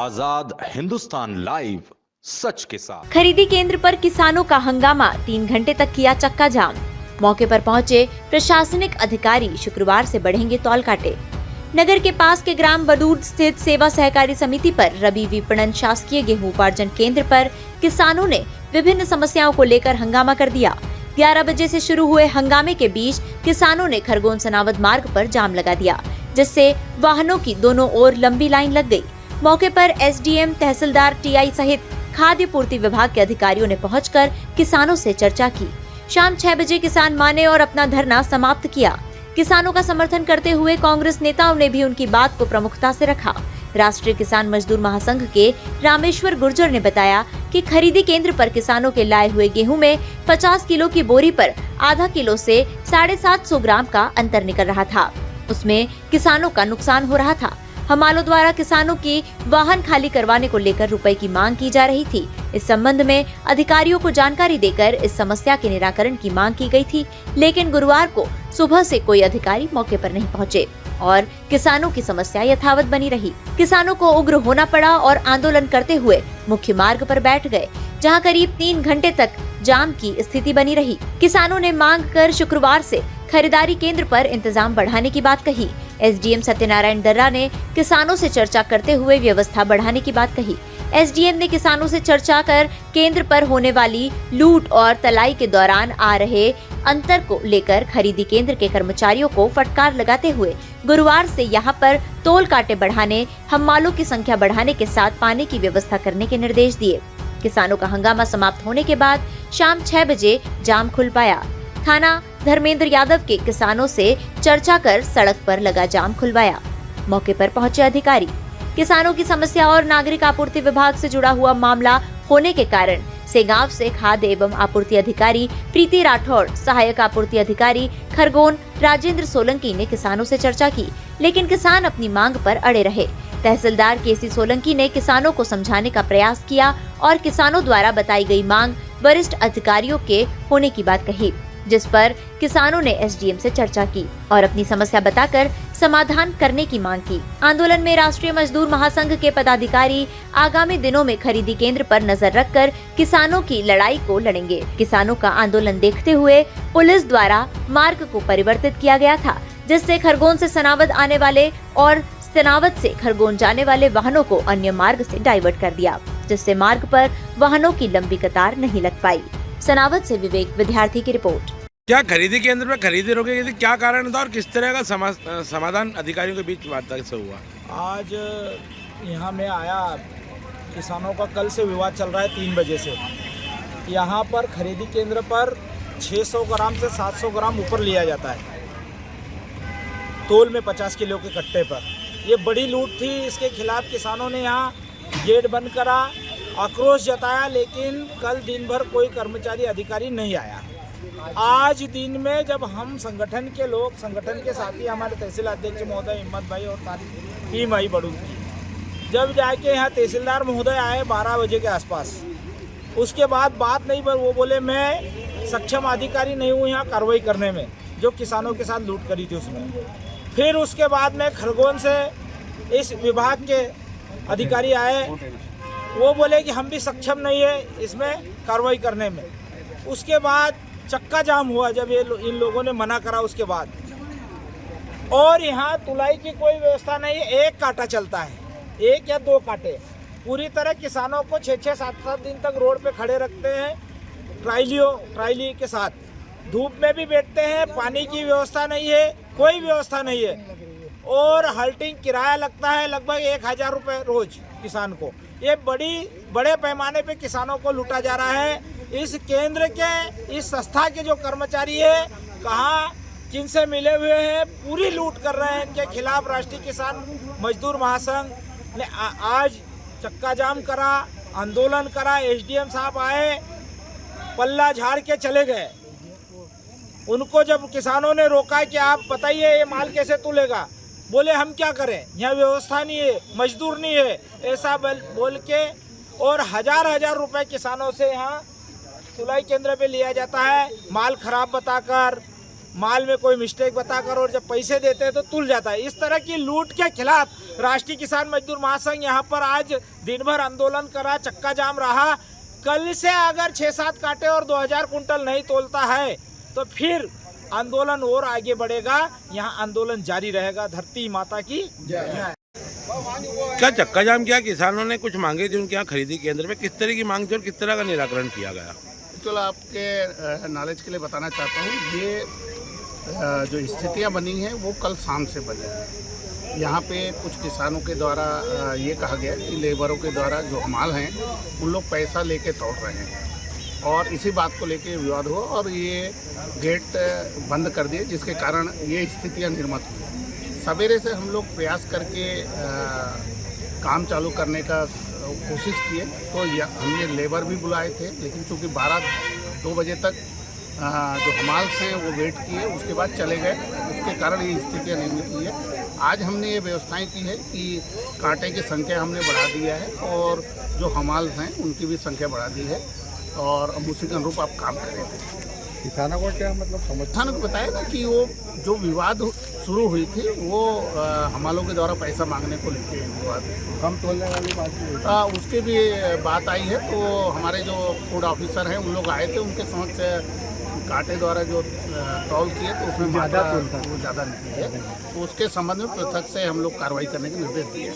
आजाद Hindustan live, सच के साथ। खरीदी केंद्र पर किसानों का हंगामा, 3 घंटे तक किया चक्का जाम। मौके पर पहुंचे प्रशासनिक अधिकारी, शुक्रवार से बढ़ेंगे तौल काटे। नगर के पास के ग्राम बडूड स्थित सेवा सहकारी समिति पर रबी विपणन शासकीय गेहूं उपार्जन केंद्र पर किसानों ने विभिन्न समस्याओं को लेकर हंगामा कर दिया। 11 बजे से शुरू हुए हंगामे के बीच किसानों ने खरगोन सनावद मार्ग पर जाम लगा दिया, जिससे वाहनों की दोनों ओर लंबी लाइन लग गई। मौके पर एसडीएम, तहसीलदार, टीआई सहित खाद्य पूर्ति विभाग के अधिकारियों ने पहुंचकर किसानों से चर्चा की। शाम 6 बजे किसान माने और अपना धरना समाप्त किया। किसानों का समर्थन करते हुए कांग्रेस नेताओं ने भी उनकी बात को प्रमुखता से रखा। राष्ट्रीय किसान मजदूर महासंघ के रामेश्वर गुर्जर ने बताया कि खरीदी केंद्र पर किसानों के लाए हुए गेहूं में 50 किलो की बोरी पर आधा किलो से 750 ग्राम का अंतर निकल रहा था। उसमें किसानों का नुकसान हो रहा था। हमालों द्वारा किसानों की वाहन खाली करवाने को लेकर रुपए की मांग की जा रही थी। इस संबंध में अधिकारियों को जानकारी देकर इस समस्या के निराकरण की मांग की गई थी, लेकिन गुरुवार को सुबह से कोई अधिकारी मौके पर नहीं पहुंचे और किसानों की समस्या यथावत बनी रही। किसानों को उग्र होना पड़ा और आंदोलन करते हुए मुख्य मार्ग पर बैठ गए, जहां करीब 3 घंटे तक जाम की स्थिति बनी रही। किसानों ने मांग कर शुक्रवार से खरीदारी केंद्र पर इंतजाम बढ़ाने की बात कही। एसडीएम सत्यनारायण दर्रा ने किसानों से चर्चा करते हुए व्यवस्था बढ़ाने की बात कही। एसडीएम ने किसानों से चर्चा कर केंद्र पर होने वाली लूट और तलाई के दौरान आ रहे अंतर को लेकर खरीदी केंद्र के कर्मचारियों को फटकार लगाते हुए गुरुवार से यहां पर तोल काटे बढ़ाने, हम्मालों की संख्या बढ़ाने के साथ पानी की व्यवस्था करने के निर्देश दिए। किसानों का हंगामा समाप्त होने के बाद शाम 6 बजे जाम खुल पाया। थाना धर्मेंद्र यादव के किसानों से चर्चा कर सड़क पर लगा जाम खुलवाया। मौके पर पहुंचे अधिकारी किसानों की समस्या और नागरिक आपूर्ति विभाग से जुड़ा हुआ मामला होने के कारण सेगांव से खाद्य एवं आपूर्ति अधिकारी प्रीति राठौड़, सहायक आपूर्ति अधिकारी खरगोन राजेंद्र सोलंकी ने किसानों से चर्चा की, लेकिन किसान अपनी मांग पर अड़े रहे। तहसीलदार केसी सोलंकी ने किसानों को समझाने का प्रयास किया और किसानों द्वारा बताई गई मांग वरिष्ठ अधिकारियों के होने की बात कही, जिस पर किसानों ने एसडीएम से चर्चा की और अपनी समस्या बताकर समाधान करने की मांग की। आंदोलन में राष्ट्रीय मजदूर महासंघ के पदाधिकारी आगामी दिनों में खरीदी केंद्र पर नजर रखकर किसानों की लड़ाई को लड़ेंगे। किसानों का आंदोलन देखते हुए पुलिस द्वारा मार्ग को परिवर्तित किया गया था, जिससे खरगोन से सनावद आने वाले और सनावद से खरगोन जाने वाले वाहनों को अन्य मार्ग से डाइवर्ट कर दिया, जिससे मार्ग पर वाहनों की लंबी कतार नहीं लग पाई। सनावद से विवेक विद्यार्थी की रिपोर्ट। क्या खरीदी केंद्र में खरीदी रोकी गई थी, क्या कारण था और किस तरह का समाधान अधिकारियों के बीच वार्ता से हुआ? आज यहाँ मैं आया, किसानों का कल से विवाद चल रहा है 3 बजे से। यहाँ पर खरीदी केंद्र पर 600 ग्राम से 700 ग्राम ऊपर लिया जाता है तोल में 50 किलो के कट्टे पर। ये बड़ी लूट थी, इसके खिलाफ किसानों ने यहाँ गेट बंद करा, आक्रोश जताया, लेकिन कल दिन भर कोई कर्मचारी अधिकारी नहीं आया। आज दिन में जब हम संगठन के लोग, संगठन के साथी हमारे तहसील अध्यक्ष महोदय हिम्मत भाई और सारी टीम आई बड़ू की, जब जाके यहाँ तहसीलदार महोदय आए 12 बजे के आसपास, उसके बाद बात नहीं, पर वो बोले मैं सक्षम अधिकारी नहीं हूँ यहाँ कार्रवाई करने में, जो किसानों के साथ लूट करी थी उसमें। फिर उसके बाद में खरगोन से इस विभाग के अधिकारी आए, वो बोले कि हम भी सक्षम नहीं है इसमें कार्रवाई करने में। उसके बाद चक्का जाम हुआ जब ये इन लोगों ने मना करा उसके बाद। और यहाँ तुलाई की कोई व्यवस्था नहीं है, एक कांटा चलता है, 1 या 2 कांटे। पूरी तरह किसानों को 6-6, 7-7 दिन तक रोड पे खड़े रखते हैं ट्रायली के साथ, धूप में भी बैठते हैं, पानी की व्यवस्था नहीं है, कोई व्यवस्था नहीं है। और हल्टिंग किराया लगता है लगभग 1000 रुपये रोज किसान को। ये बड़े पैमाने पे किसानों को लूटा जा रहा है। इस केंद्र के, इस संस्था के जो कर्मचारी है, कहाँ किनसे मिले हुए हैं, पूरी लूट कर रहे हैं। इनके खिलाफ राष्ट्रीय किसान मजदूर महासंघ ने आज चक्का जाम करा, आंदोलन करा। एसडीएम साहब आए, पल्ला झाड़ के चले गए। उनको जब किसानों ने रोका कि आप बताइए ये माल कैसे तुलेगा, बोले हम क्या करें, यहाँ व्यवस्था नहीं है, मजदूर नहीं है, ऐसा बोल के। और हजार रुपए किसानों से यहाँ तुलाई केंद्र पे लिया जाता है, माल खराब बताकर, माल में कोई मिस्टेक बताकर और जब पैसे देते हैं तो तुल जाता है। इस तरह की लूट के खिलाफ राष्ट्रीय किसान मजदूर महासंघ यहाँ पर आज दिन भर आंदोलन करा, चक्का जाम रहा। कल से अगर 6-7 कांटे और 2000 कुंटल नहीं तोलता है तो फिर आंदोलन और आगे बढ़ेगा। यहाँ आंदोलन जारी रहेगा। धरती माता की जय। क्या चक्का जाम किया? किसानों ने कुछ मांगे थे उनके यहाँ खरीदी केंद्र में, किस तरह की मांग थी और किस तरह का निराकरण किया गया? चलो आपके नॉलेज के लिए बताना चाहता हूँ, ये जो स्थितियाँ बनी हैं वो कल शाम से बनी हैं। यहाँ पे कुछ किसानों के द्वारा ये कहा गया कि लेबरों के द्वारा जो हमाल हैं उन लोग पैसा लेके तोड़ रहे हैं और इसी बात को लेके विवाद हुआ और ये गेट बंद कर दिए, जिसके कारण ये स्थितियाँ निर्मित हुई। सवेरे से हम लोग प्रयास करके काम चालू करने का कोशिश किए तो हमने लेबर भी बुलाए थे, लेकिन चूँकि 2 बजे तक जो हमाल्स हैं वो वेट किए, उसके बाद चले गए, उसके कारण ये स्थितियाँ निर्मित हुई है। आज हमने ये व्यवस्थाएं की है कि कांटे की संख्या हमने बढ़ा दिया है और जो हमाल्स हैं उनकी भी संख्या बढ़ा दी है और हम उसी के अनुरूप आप काम कर रहे थे। किसानों को क्या मतलब किसानों को बताया ना कि वो जो विवाद शुरू हुई थी वो हमालों के द्वारा पैसा मांगने को लेके विवाद कम तोलने वाली बात उसके भी बात आई है। तो हमारे जो फूड ऑफिसर हैं उन लोग आए थे, उनके समक्ष कांटे द्वारा जो तौल किए तो उसमें वो ज़्यादा निकली है, तो उसके संबंध में पृथक से हम लोग कार्रवाई करने के निर्देश दिए।